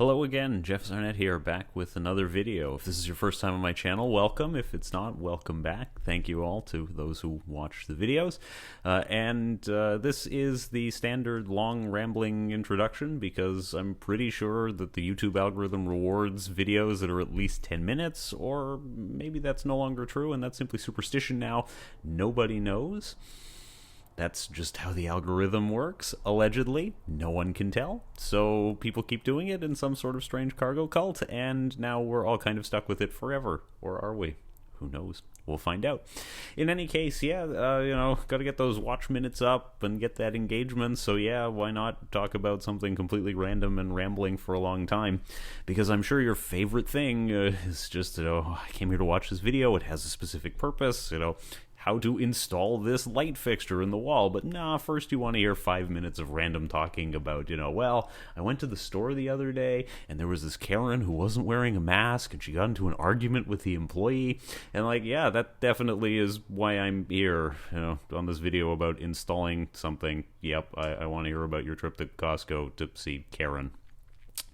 Hello again, Jeff Zarnett here, back with another video. If this is your first time on my channel, welcome. If it's not, welcome back. Thank you all to those who watch the videos. This is the standard long rambling introduction because I'm pretty sure that the YouTube algorithm rewards videos that are at least 10 minutes, or maybe that's no longer true and that's simply superstition now. Nobody knows. That's just how the algorithm works, allegedly. No one can tell. So people keep doing it in some sort of strange cargo cult, and now we're all kind of stuck with it forever. Or are we? Who knows? We'll find out. In any case, gotta get those watch minutes up and get that engagement, so yeah, why not talk about something completely random and rambling for a long time? Because I'm sure your favorite thing is just, I came here to watch this video, it has a specific purpose, how to install this light fixture in the wall. But nah, first you want to hear 5 minutes of random talking about, I went to the store the other day and there was this Karen who wasn't wearing a mask and she got into an argument with the employee. And that definitely is why I'm here, on this video about installing something. Yep, I want to hear about your trip to Costco to see Karen.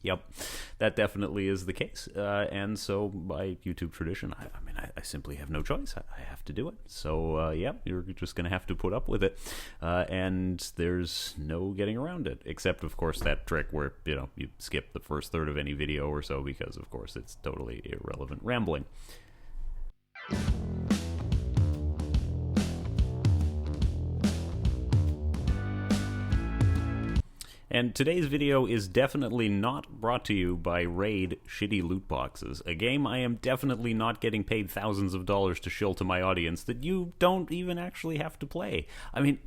Yep, that definitely is the case, and so by YouTube tradition, I simply have no choice. I have to do it. So, you're just going to have to put up with it, and there's no getting around it, except, of course, that trick where, you skip the first third of any video or so because, of course, it's totally irrelevant rambling. And today's video is definitely not brought to you by Raid Shitty Loot Boxes, a game I am definitely not getting paid thousands of dollars to shill to my audience that you don't even actually have to play.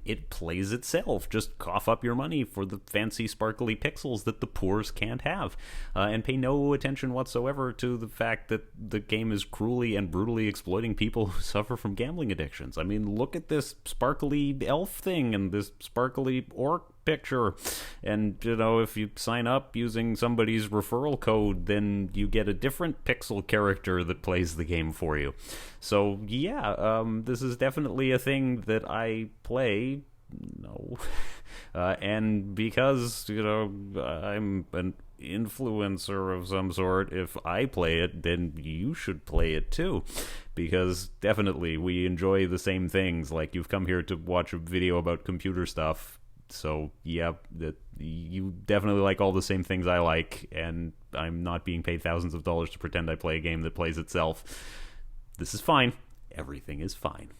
It plays itself. Just cough up your money for the fancy sparkly pixels that the poors can't have, and pay no attention whatsoever to the fact that the game is cruelly and brutally exploiting people who suffer from gambling addictions. Look at this sparkly elf thing and this sparkly orc picture, and if you sign up using somebody's referral code, then you get a different pixel character that plays the game for you. So this is definitely a thing that I play. No. And because I'm an influencer of some sort, if I play it, then you should play it too, because definitely we enjoy the same things. Like, you've come here to watch a video about computer stuff, so that you definitely like all the same things I like, and I'm not being paid thousands of dollars to pretend I play a game that plays itself. This is fine. Everything is fine.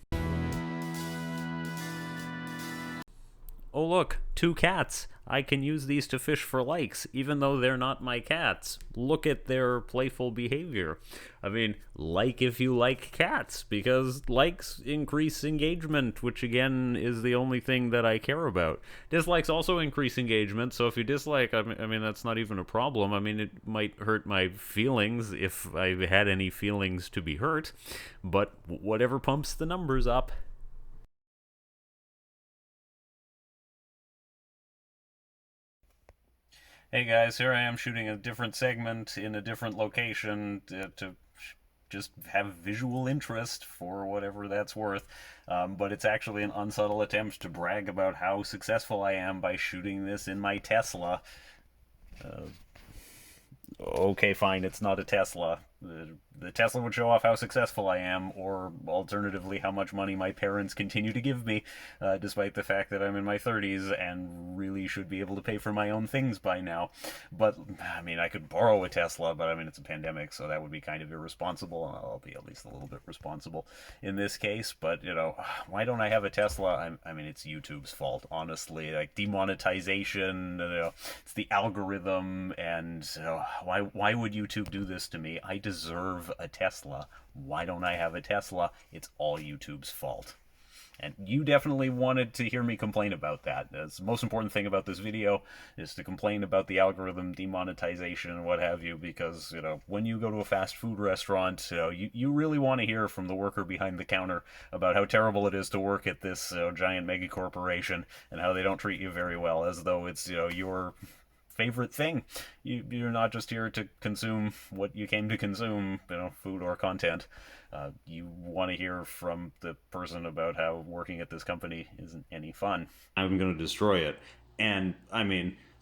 Oh look, 2 cats. I can use these to fish for likes, even though they're not my cats. Look at their playful behavior. Like if you like cats, because likes increase engagement, which again is the only thing that I care about. Dislikes also increase engagement, so if you dislike, that's not even a problem. It might hurt my feelings if I had any feelings to be hurt, but whatever pumps the numbers up. Hey guys, here I am shooting a different segment in a different location to just have visual interest for whatever that's worth. But it's actually an unsubtle attempt to brag about how successful I am by shooting this in my Tesla. Okay, fine, it's not a Tesla. The Tesla would show off how successful I am, or alternatively how much money my parents continue to give me, despite the fact that I'm in my 30s and really should be able to pay for my own things by now. But, I could borrow a Tesla, but it's a pandemic, so that would be kind of irresponsible, and I'll be at least a little bit responsible in this case. But, why don't I have a Tesla? It's YouTube's fault, honestly. Like, demonetization, it's the algorithm, and why would YouTube do this to me? I deserve a Tesla. Why don't I have a Tesla? It's all YouTube's fault. And you definitely wanted to hear me complain about that. That's the most important thing about this video, is to complain about the algorithm, demonetization, and what have you, because, when you go to a fast food restaurant, you really want to hear from the worker behind the counter about how terrible it is to work at this giant mega corporation, and how they don't treat you very well, as though it's, your favorite thing. You're not just here to consume what you came to consume, food or content. You want to hear from the person about how working at this company isn't any fun. I'm going to destroy it. And,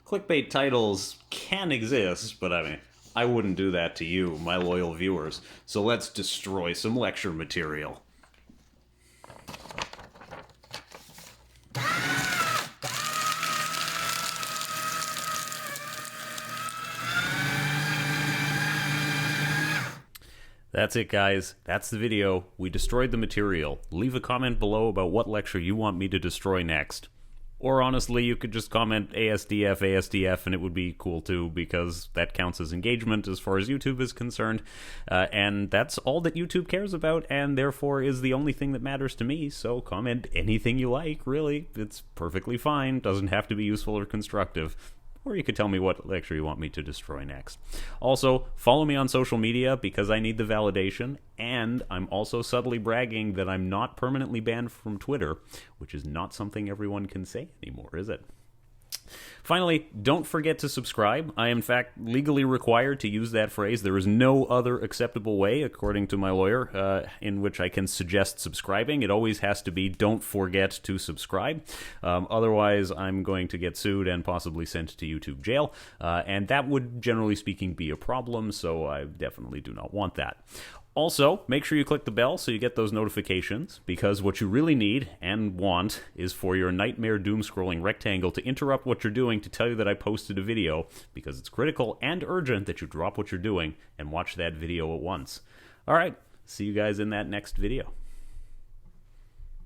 Clickbait titles can exist, but I mean, I wouldn't do that to you, my loyal viewers. So let's destroy some lecture material. That's it, guys. That's the video. We destroyed the material. Leave a comment below about what lecture you want me to destroy next. Or honestly, you could just comment ASDF, ASDF, and it would be cool too, because that counts as engagement as far as YouTube is concerned. And that's all that YouTube cares about, and therefore is the only thing that matters to me. So comment anything you like, really. It's perfectly fine. Doesn't have to be useful or constructive. Or you could tell me what lecture you want me to destroy next. Also, follow me on social media because I need the validation, and I'm also subtly bragging that I'm not permanently banned from Twitter, which is not something everyone can say anymore, is it? Finally, don't forget to subscribe. I am, in fact, legally required to use that phrase. There is no other acceptable way, according to my lawyer, in which I can suggest subscribing. It always has to be, don't forget to subscribe. Otherwise, I'm going to get sued and possibly sent to YouTube jail. And that would, generally speaking, be a problem, so I definitely do not want that. Also, make sure you click the bell so you get those notifications, because what you really need and want is for your nightmare doom-scrolling rectangle to interrupt what you're doing to tell you that I posted a video, because it's critical and urgent that you drop what you're doing and watch that video at once. Alright, see you guys in that next video.